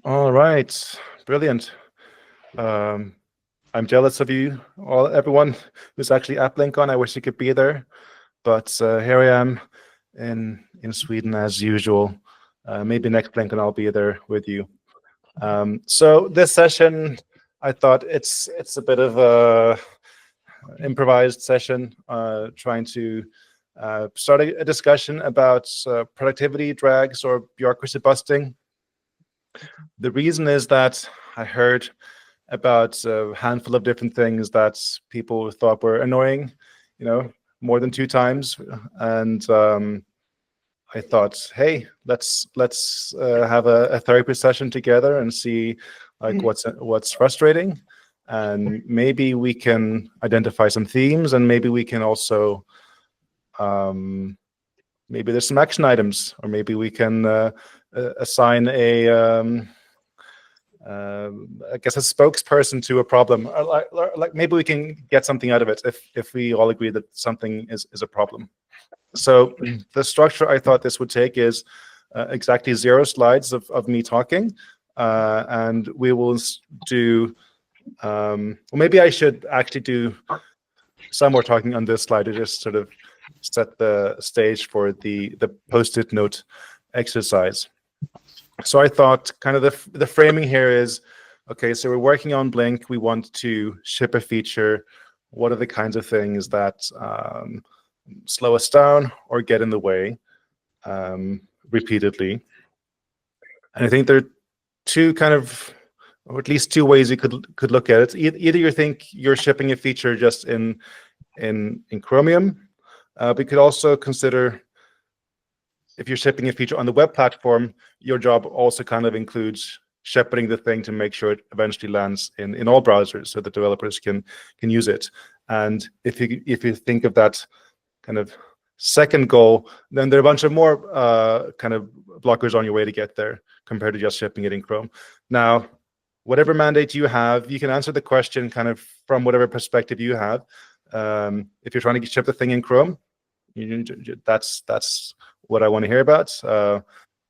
All right, brilliant. I'm jealous of you, everyone who's actually at BlinkOn. I wish you could be there, but here I am in Sweden as usual. Maybe next BlinkOn I'll be there with you. So this session, I thought it's a bit of a improvised session, trying to start a discussion about productivity drags or bureaucracy busting. The reason is that I heard about a handful of different things that people thought were annoying, more than 2 times, and I thought, hey, let's have a therapy session together and see like what's frustrating, and maybe we can identify some themes, and maybe we can also maybe there's some action items, or maybe we can assign I guess a spokesperson to a problem. Like maybe we can get something out of it if we all agree that something is a problem. So the structure I thought this would take is exactly 0 slides of me talking, and we will do. Well, maybe I should actually do some more talking on this slide to just sort of set the stage for the post-it note exercise. So I thought kind of the framing here is, okay, so we're working on Blink. We want to ship a feature. What are the kinds of things that slow us down or get in the way repeatedly? And I think there are two kind of, or at least 2 ways you could look at it. Either you think you're shipping a feature just in Chromium. We could also consider, if you're shipping a feature on the web platform, your job also kind of includes shepherding the thing to make sure it eventually lands in all browsers so that developers can use it. And if you think of that kind of second goal, then there are a bunch of more kind of blockers on your way to get there compared to just shipping it in Chrome. Now, whatever mandate you have, you can answer the question kind of from whatever perspective you have. If you're trying to ship the thing in Chrome, that's what I want to hear about.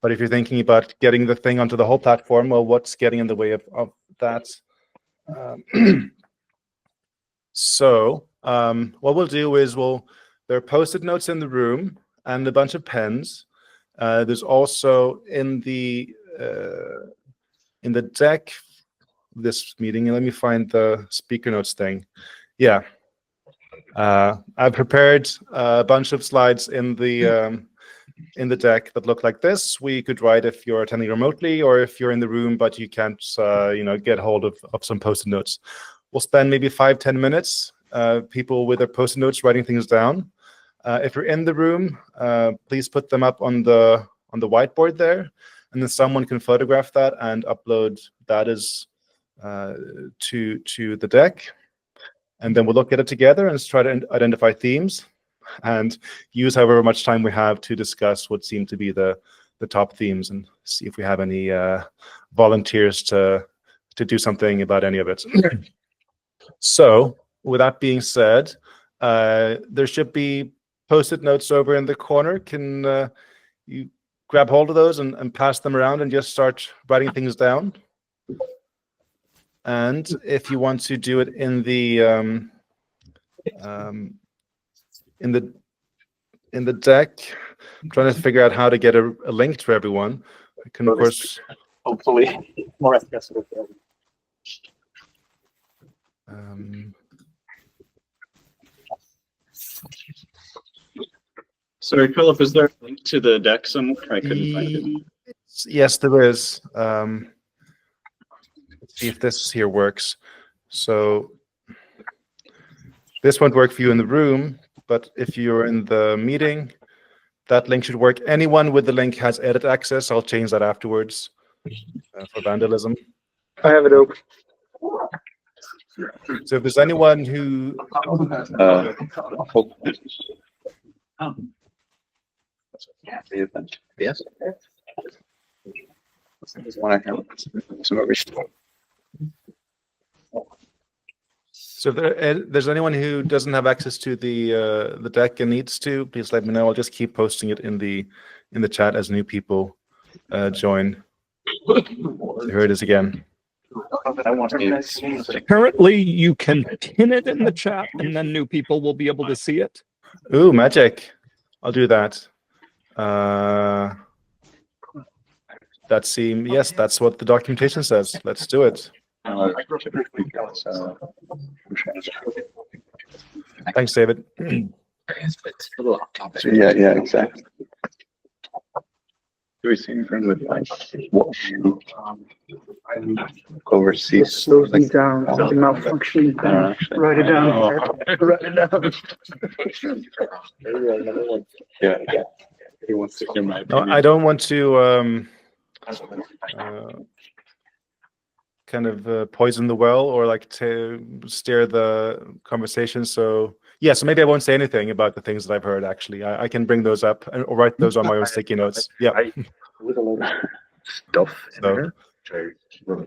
But if you're thinking about getting the thing onto the whole platform, well, what's getting in the way of that? So what we'll do is there are post-it notes in the room and a bunch of pens. There's also in the deck this meeting, and let me find the speaker notes thing. Yeah. I've prepared a bunch of slides in the deck that look like this. We could write if you're attending remotely, or if you're in the room but you can't get hold of some post-it notes. We'll spend maybe 5-10 minutes, people with their post-it notes writing things down. If you're in the room, please put them up on the whiteboard there, and then someone can photograph that and upload that as to the deck. And then we'll look at it together and try to identify themes and use however much time we have to discuss what seem to be the top themes, and see if we have any volunteers to do something about any of it. So with that being said, there should be post-it notes over in the corner. Can you grab hold of those and pass them around and just start writing things down? And if you want to do it in the deck, I'm trying to figure out how to get a link to everyone. I can, of course, hopefully more accessible. Sorry, Philip, is there a link to the deck somewhere? I couldn't find it. Yes, there is. See if this here works. So this won't work for you in the room, but if you're in the meeting, that link should work. Anyone with the link has edit access. I'll change that afterwards for vandalism. I have it open. So if there's anyone who yes. So if there's anyone who doesn't have access to the deck and needs to, please let me know. I'll just keep posting it in the chat as new people join. So here it is again. Currently, you can pin it in the chat, and then new people will be able to see it. Ooh, magic. I'll do that. Yes, that's what the documentation says. Let's do it. Thanks, David. Yeah, exactly. Do we see anything with like what you oversee? Slows me down. It's a malfunction. Write it down. Write it down. Yeah. He wants to hear my No, opinion. I don't want to kind of poison the well or like to steer the conversation. So yeah, so maybe I won't say anything about the things that I've heard. Actually, I can bring those up or write those on my own sticky notes. Yeah. With a lot of stuff in So, there.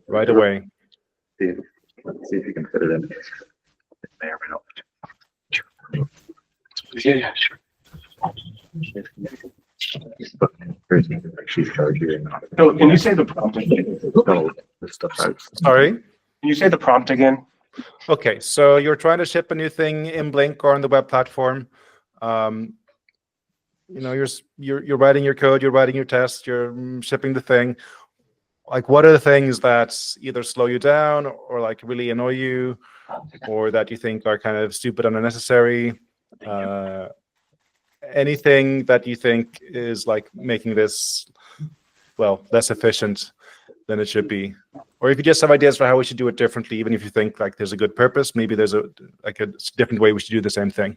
right away. Let's see if you can fit it in. It may or may not. Yeah, sure. She's charging. So can you say the prompt again? No, this stuff out. Sorry. Can you say the prompt again? Okay, so you're trying to ship a new thing in Blink or on the web platform. You know, you're writing your code, you're writing your test, you're shipping the thing. Like, what are the things that either slow you down or like really annoy you, or that you think are kind of stupid and unnecessary? Anything that you think is like making this, well, less efficient than it should be. Or if you just have ideas for how we should do it differently, even if you think like there's a good purpose, maybe there's a different way we should do the same thing.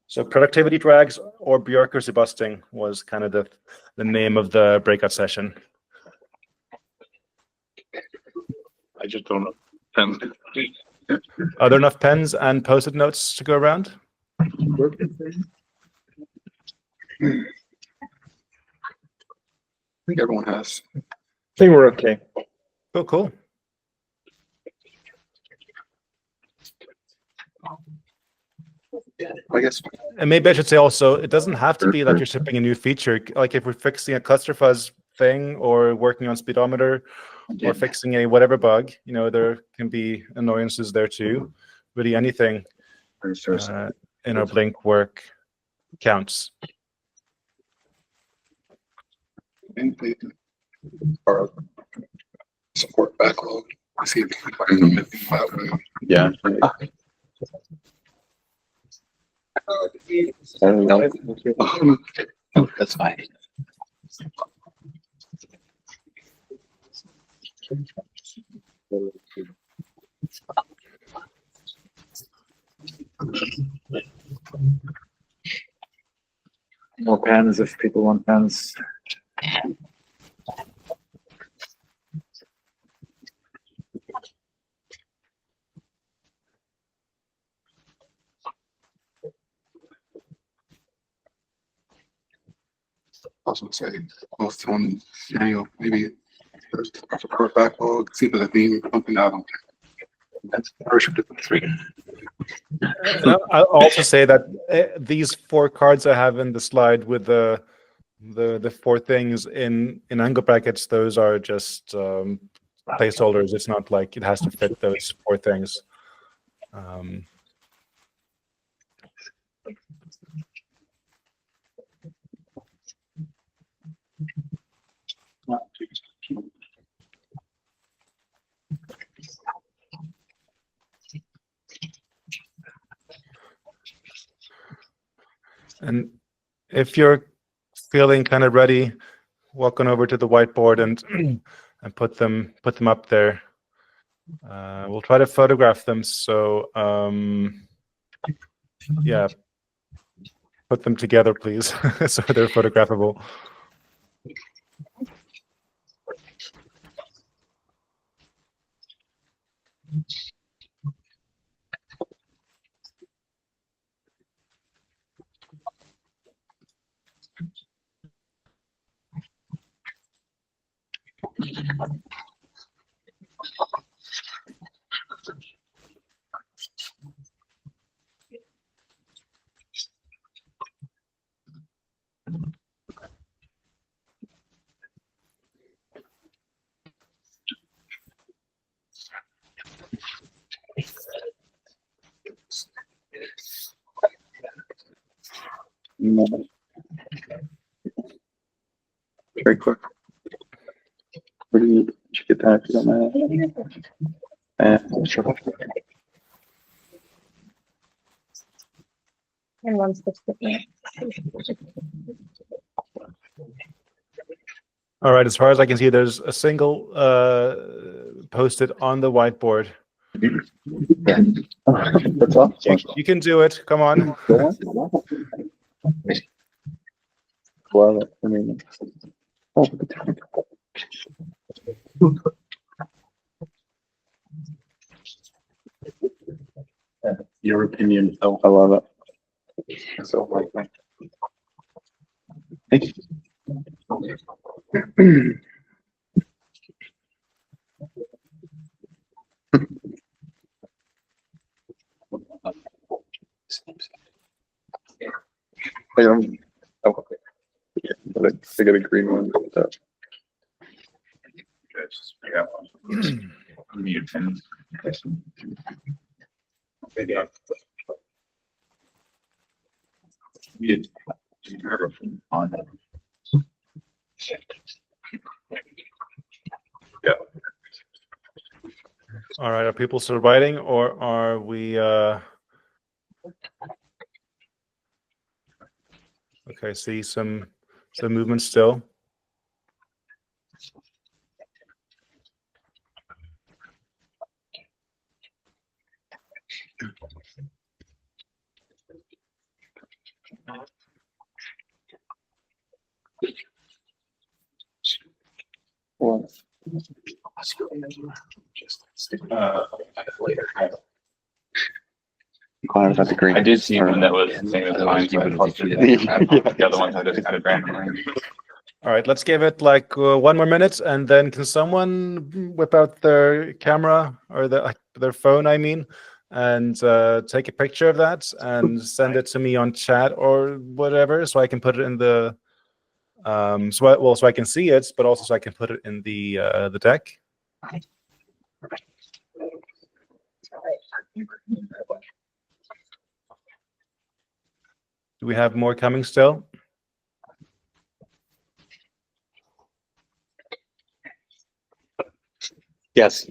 So productivity drags or bureaucracy busting was kind of the name of the breakout session. I just don't know. Pen. Are there enough pens and post-it notes to go around? I think everyone has. I think we're okay. Oh, cool. I guess. And maybe I should say also, it doesn't have to be that you're shipping a new feature. Like if we're fixing a cluster fuzz thing or working on speedometer or fixing a whatever bug, you know, there can be annoyances there too. Really anything in our Blink work counts. Our support backlog. I see if you can find them. Yeah. That's fine. More pens if people want pens. Also say post on Daniel, maybe there's a backlog, see if there's a theme, something out on that's worship to 3. I'll also say that these 4 cards I have in the slide with the 4 things in angle brackets, those are just placeholders. It's not like it has to fit those 4 things. And if you're feeling kind of ready, walk on over to the whiteboard and put them up there. We'll try to photograph them. So yeah, put them together, please, so they're photographable. Very quick. Where do you get that if you don't mind? Sure. And one's the All right, as far as I can see, there's a single post-it on the whiteboard. Yeah. That's all. You can do it. Come on. Well, I mean, oh, look at that. Your opinion. Oh, I love it. So like that. Thank you. Hey, oh, okay. Yeah, I got a green one. All right, are people still writing, or are we? Okay, see some movement still. Well, glad about the green. I did see one that was saying it was fine, so I posted it. The other ones I just added randomly. All right, let's give it like 1 more minute, and then can someone whip out their camera or their phone, I mean, and take a picture of that and send it to me on chat or whatever, so I can put it in the so I can see it, but also so I can put it in the deck. Do we have more coming still? Yes.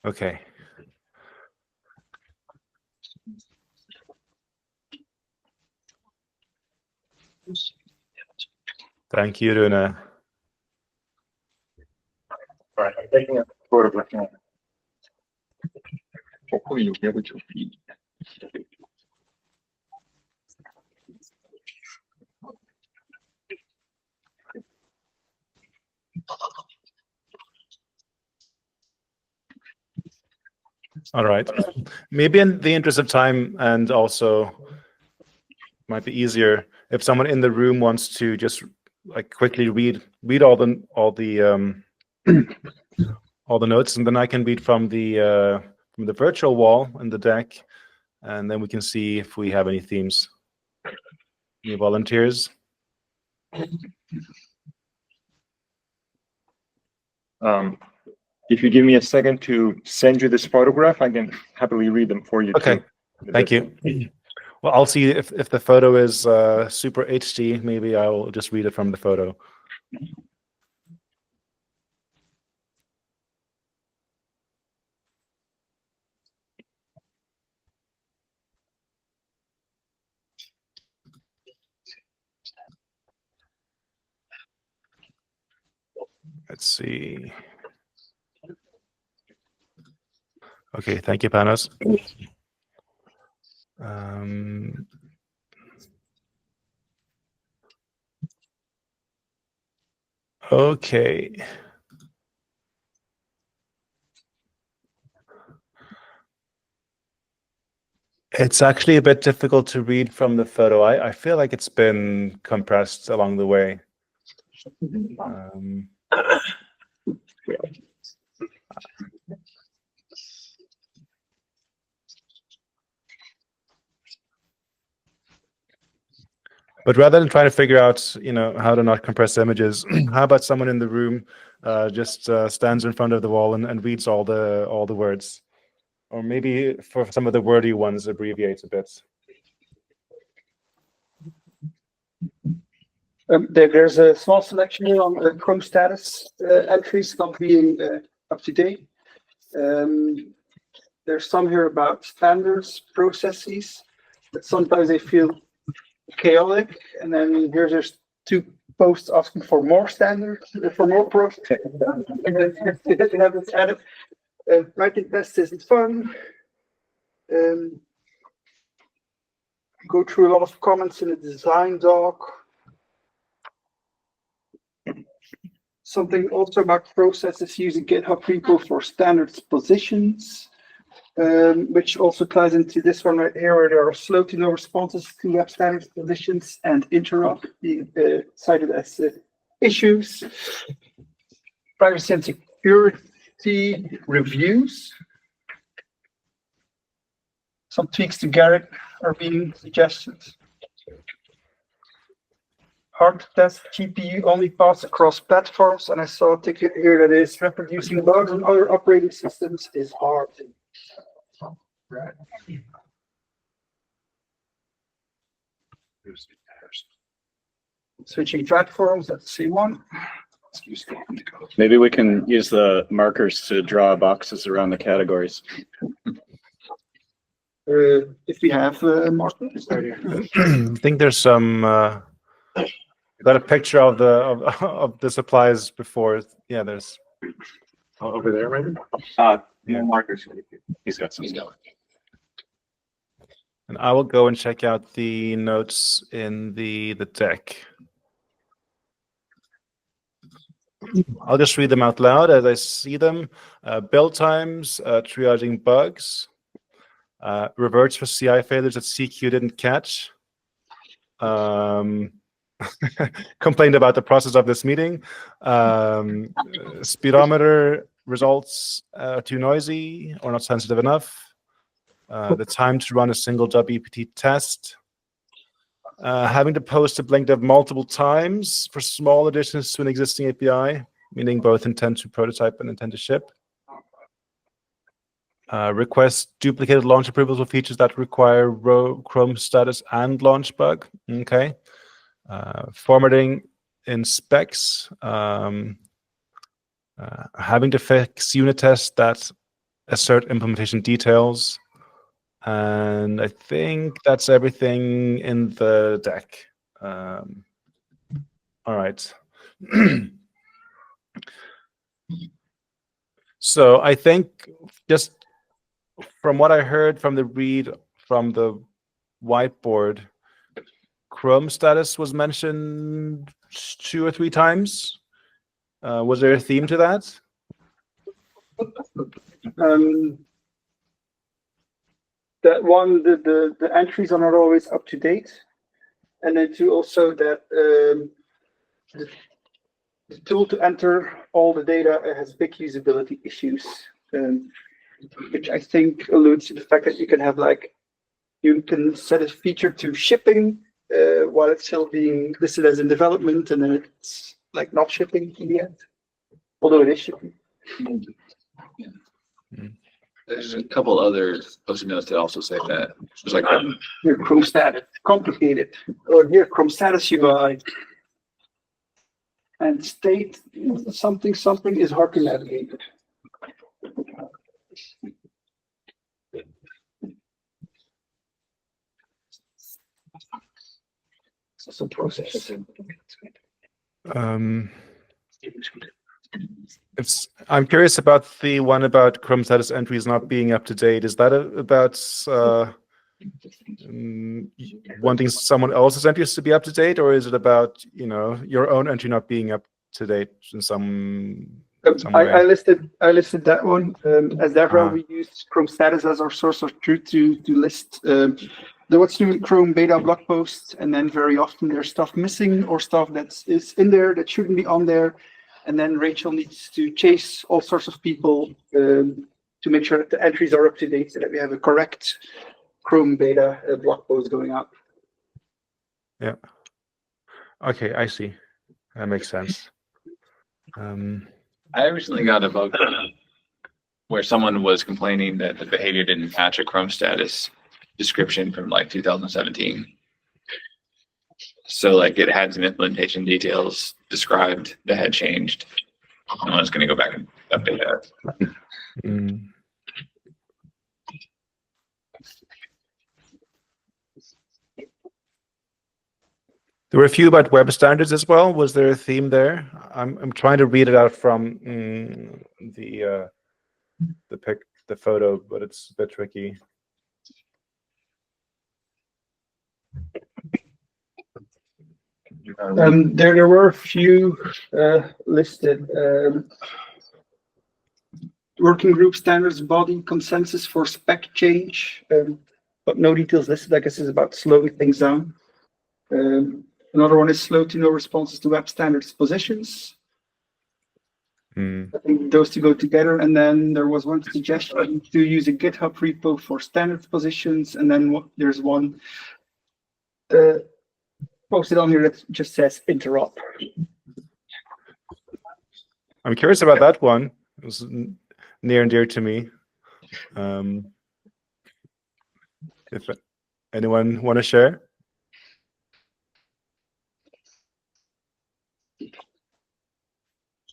Okay. Thank you, Rune. All right, I'm taking a photo of it. Hopefully you'll be able to feed. All right. Maybe in the interest of time, and also might be easier if someone in the room wants to just like quickly read all the all the notes, and then I can read from the virtual wall in the deck, and then we can see if we have any themes. Any volunteers? If you give me a second to send you this photograph, I can happily read them for you. Okay, too. thank you. Well, I'll see if the photo is super HD. Maybe I'll just read it from the photo. Let's see. Okay, thank you, Panos. Okay. It's actually a bit difficult to read from the photo. I feel like it's been compressed along the way. But rather than trying to figure out, how to not compress images, how about someone in the room just stands in front of the wall and reads all the words, or maybe for some of the wordy ones abbreviates a bit. There's a small selection here on Chrome status entries not being up to date. There's some here about standards, processes, but sometimes they feel chaotic. And then there's 2 posts asking for more standards, for more processes. And then they have this added. Writing tests isn't fun. Go through a lot of comments in the design doc. Something also about processes using GitHub repo for standards positions, which also ties into this one right here, where there are slow to no responses to web standards positions and interrupt being cited as issues. Privacy and security reviews. Some tweaks to Garrett are being suggested. Hard to test GPU only paths across platforms, and I saw a ticket here that is reproducing bugs on other operating systems is hard. Right. Switching platforms, that's the same one. Maybe we can use the markers to draw boxes around the categories. If we have markers. I think there's some. I got a picture of the supplies before. Yeah, there's. Over there, maybe? Yeah, markers. He's got some. And I will go and check out the notes in the deck. I'll just read them out loud as I see them. Build times, triaging bugs, reverts for CI failures that CQ didn't catch. Complained about the process of this meeting. Speedometer results too noisy or not sensitive enough. The time to run a single WPT test. Having to post a Blink dev multiple times for small additions to an existing API, meaning both intent to prototype and intent to ship. Request duplicated launch approvals for features that require Chrome status and launch bug. Okay. Formatting in specs. Having to fix unit tests that assert implementation details. And I think that's everything in the deck. All right. So I think just from what I heard from the read from the whiteboard, Chrome status was mentioned 2 or 3 times. Was there a theme to that? That one, the entries are not always up to date, and then 2 also that the tool to enter all the data has big usability issues, which I think alludes to the fact that you can have you can set a feature to shipping while it's still being listed as in development, and then it's not shipping in the end, although it is shipping. There's a couple other post-it notes that also say that. It's like here, Chrome status, complicated, or here, Chrome status UI. And state something is hard to navigate. So some process. I'm curious about the one about Chrome status entries not being up to date. Is that about wanting someone else's entries to be up to date, or is it about your own entry not being up to date in some way? I listed that one as ever. We use Chrome status as our source of truth to list what's new in Chrome beta blog posts, and then very often there's stuff missing or stuff that is in there that shouldn't be on there. And then Rachel needs to chase all sorts of people to make sure that the entries are up to date so that we have a correct Chrome beta blog post going up. Yeah. Okay, I see. That makes sense. I recently got a bug where someone was complaining that the behavior didn't match a Chrome status description from 2017. So like it had some implementation details described that had changed. And I was going to go back and update that. Mm. There were a few about web standards as well. Was there a theme there? I'm trying to read it out from the photo, but it's a bit tricky. There were a few listed. Working group standards body consensus for spec change, but no details listed. I guess it's about slowing things down. Another one is slow to no responses to web standards positions. Mm. I think those two go together. And then there was one suggestion to use a GitHub repo for standards positions. And then there's one posted on here that just says interop. I'm curious about that one. It was near and dear to me. If anyone want to share?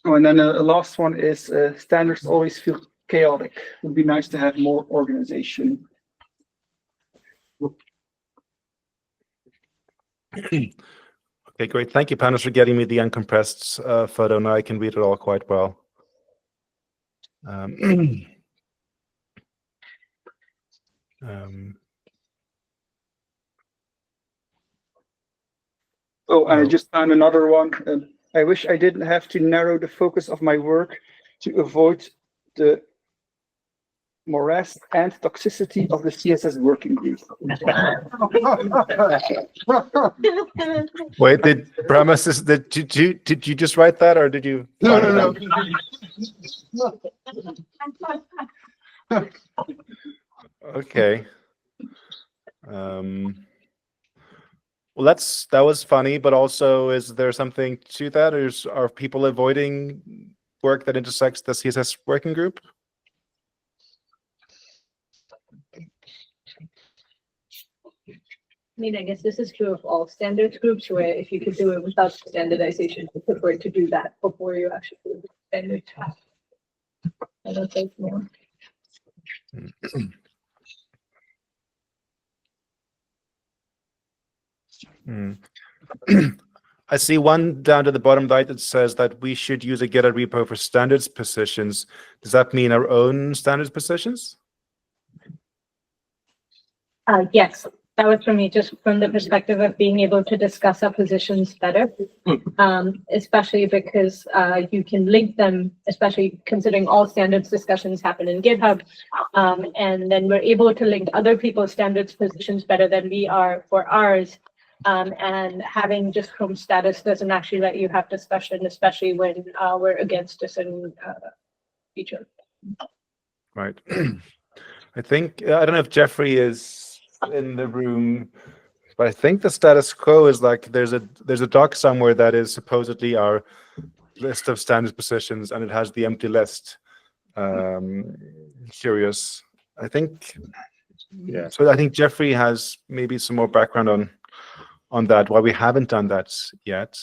Oh, and then the last one is standards always feel chaotic. It would be nice to have more organization. Okay, great. Thank you, Panos, for getting me the uncompressed photo. Now I can read it all quite well. Oh, I just found another one. I wish I didn't have to narrow the focus of my work to avoid the morass and toxicity of the CSS working group. Wait, did you just write that, or did you? No. Okay. Well, that was funny, but also, is there something to that? Are people avoiding work that intersects the CSS working group? I mean, I guess this is true of all standards groups, where if you could do it without standardization, you prefer to do that before you actually do the standard. I don't think more. I see one down to the bottom right that says that we should use a Git repo for standards positions. Does that mean our own standards positions? Yes, that was for me, just from the perspective of being able to discuss our positions better, especially because you can link them, especially considering all standards discussions happen in GitHub, and then we're able to link other people's standards positions better than we are for ours. And having just Chrome status doesn't actually let you have discussion, especially when we're against a certain feature. Right. I think, I don't know if Jeffrey is in the room, but I think the status quo is like there's a doc somewhere that is supposedly our list of standards positions, and it has the empty list. Curious. I think, Yeah. so I think Jeffrey has maybe some more background on that, why we haven't done that yet.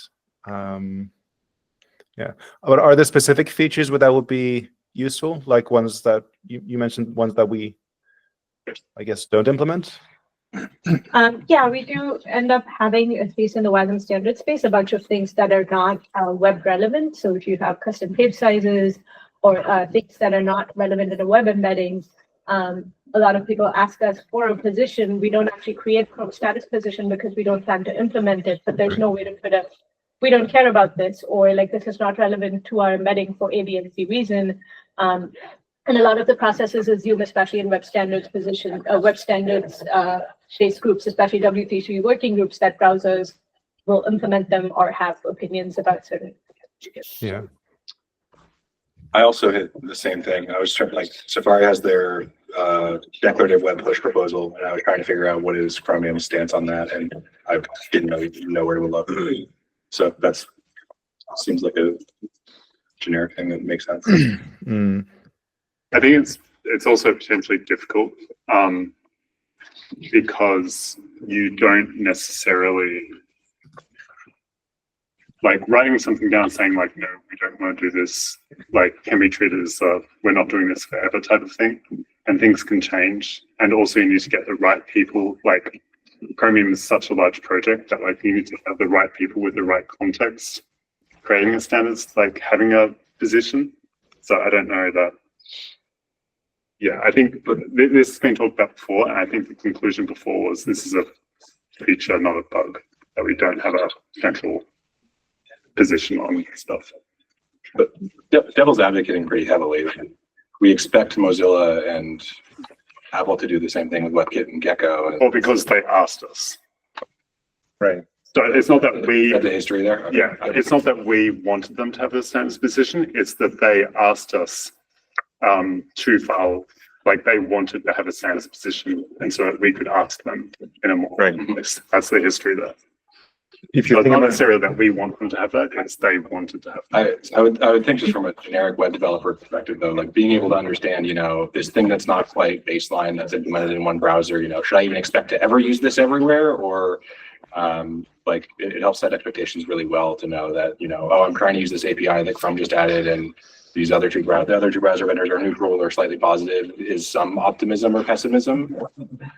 Yeah, but are there specific features where that would be useful, like ones that you mentioned, ones that we, I guess, don't implement? Yeah, we do end up having, at least in the WASM standard space, a bunch of things that are not web relevant. So if you have custom page sizes or things that are not relevant in a web embedding, a lot of people ask us for a position. We don't actually create Chrome status position because we don't plan to implement it, but there's no way to put we don't care about this, or like this is not relevant to our embedding for A, B, and C reason. And a lot of the processes assume, especially in web standards web standards based groups, especially W3C working groups, that browsers will implement them or have opinions about certain. Yeah. I also hit the same thing. I was trying, like, Safari has their declarative web push proposal, and I was trying to figure out what is Chromium's stance on that, and I didn't know where to look. So that's seems like a generic thing that makes sense. I think it's also potentially difficult because you don't necessarily like writing something down saying like, no, we don't want to do this, like can be treated as we're not doing this forever type of thing. And things can change. And also you need to get the right people. Like Chromium is such a large project that like you need to have the right people with the right context. Creating a standards, like having a position. So I don't know that. Yeah, I think this has been talked about before. And I think the conclusion before was this is a feature, not a bug, that we don't have a central position on stuff. But devil's advocating pretty heavily. We expect Mozilla and Apple to do the same thing with WebKit and Gecko. Or because they asked us. Right. So it's not that we, Is that the history there? Okay. yeah, it's not that we wanted them to have a standards position. It's that they asked us to file, like they wanted to have a standards position, and so we could ask them in a more. Right. That's the history there. If So you it's think not about necessarily that we want them to have that; it's they wanted to have that. I would think just from a generic web developer perspective though, like being able to understand, this thing that's not quite baseline that's implemented in one browser, should I even expect to ever use this everywhere? Or like it helps set expectations really well to know that, oh, I'm trying to use this API that Chrome just added and these the other two browser vendors are neutral or slightly positive, is some optimism or pessimism.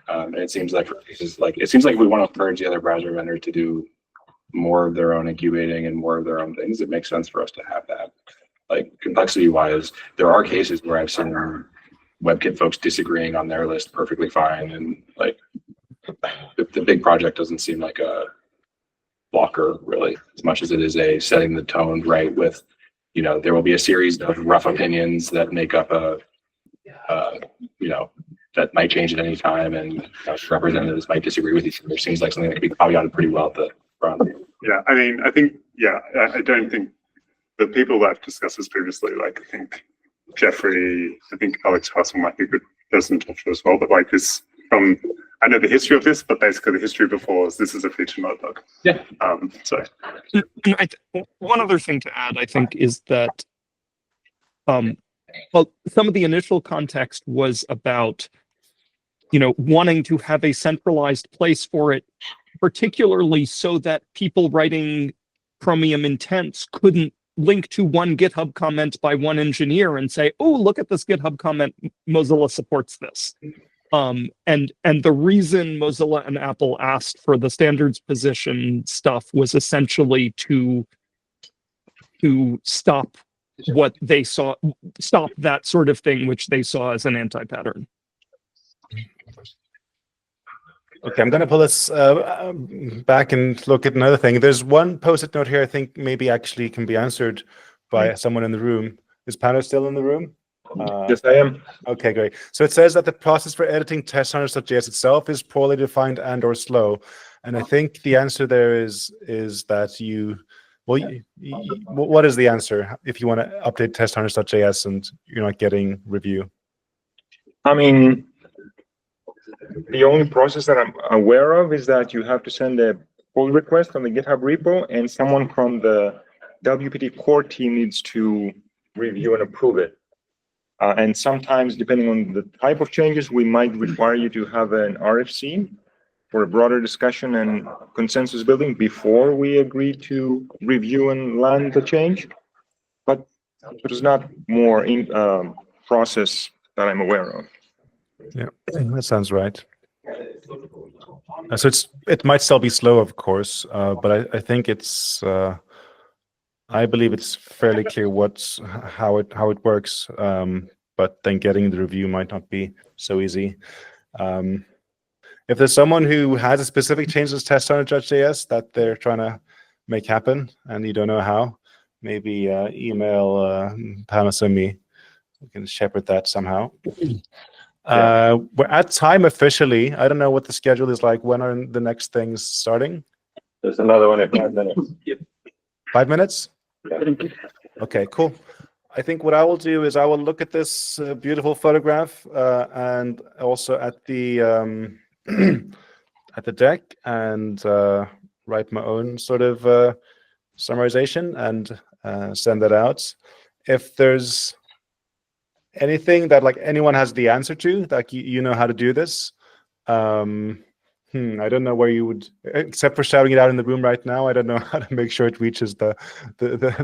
And it seems like we want to encourage the other browser vendors to do more of their own incubating and more of their own things. It makes sense for us to have that. Like complexity wise, there are cases where I've seen WebKit folks disagreeing on their list perfectly fine. And like the big project doesn't seem like a blocker really, as much as it is a setting the tone right with, there will be a series of rough opinions that make up that might change at any time, and representatives might disagree with each other. Seems like something that could be caveated pretty well at the front. Yeah, I mean, I think, I don't think the people that have discussed this previously, like I think Jeffrey, I think Alex Hassel might be a good person to talk to as well, but like this, I know the history of this, but basically the history before is this is a feature, not a bug. Yeah. So. One other thing to add, I think, is that well, some of the initial context was about, wanting to have a centralized place for it, particularly so that people writing Chromium intents couldn't link to one GitHub comment by one engineer and say, oh, look at this GitHub comment, Mozilla supports this. And the reason Mozilla and Apple asked for the standards position stuff was essentially to stop what they saw, stop that sort of thing, which they saw as an anti-pattern. Okay, I'm going to pull this back and look at another thing. There's one post-it note here I think maybe actually can be answered by someone in the room. Is Pano still in the room? yes, I am. Okay, great. So it says that the process for editing test.js itself is poorly defined and or slow. And I think the answer there is that what is the answer if you want to update test.js and you're not getting review? I mean, the only process that I'm aware of is that you have to send a pull request on the GitHub repo, and someone from the WPT core team needs to review and approve it. And sometimes, depending on the type of changes, we might require you to have an RFC for a broader discussion and consensus building before we agree to review and land the change. But there's not more process that I'm aware of. Yeah, that sounds right. So it might still be slow, of course, but I think it's I believe it's fairly clear how it works. But then getting the review might not be so easy. If there's someone who has a specific change to test.js that they're trying to make happen and you don't know how, maybe email Panos and me. We can shepherd that somehow. We're at time officially. I don't know what the schedule is like. When are the next things starting? There's another one in 5 minutes. 5 minutes? Yeah. Okay, cool. I think what I will do is I will look at this beautiful photograph and also at the at the deck and write my own sort of summarization and send that out. If there's anything that like anyone has the answer to, like you know how to do this, I don't know where you would, except for shouting it out in the room right now. I don't know how to make sure it reaches the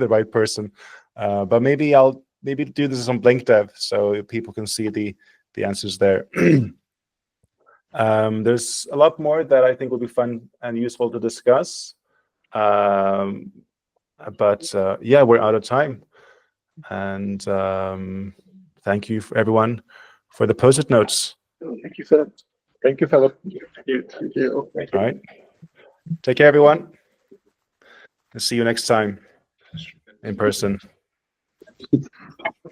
right person. But maybe I'll do this on BlinkDev so people can see the answers there. There's a lot more that I think will be fun and useful to discuss. But yeah, we're out of time. And thank you for everyone for the post-it notes. Thank you, Philip. Thank you, Philip. Thank you. All right. Take care, everyone. And see you next time in person.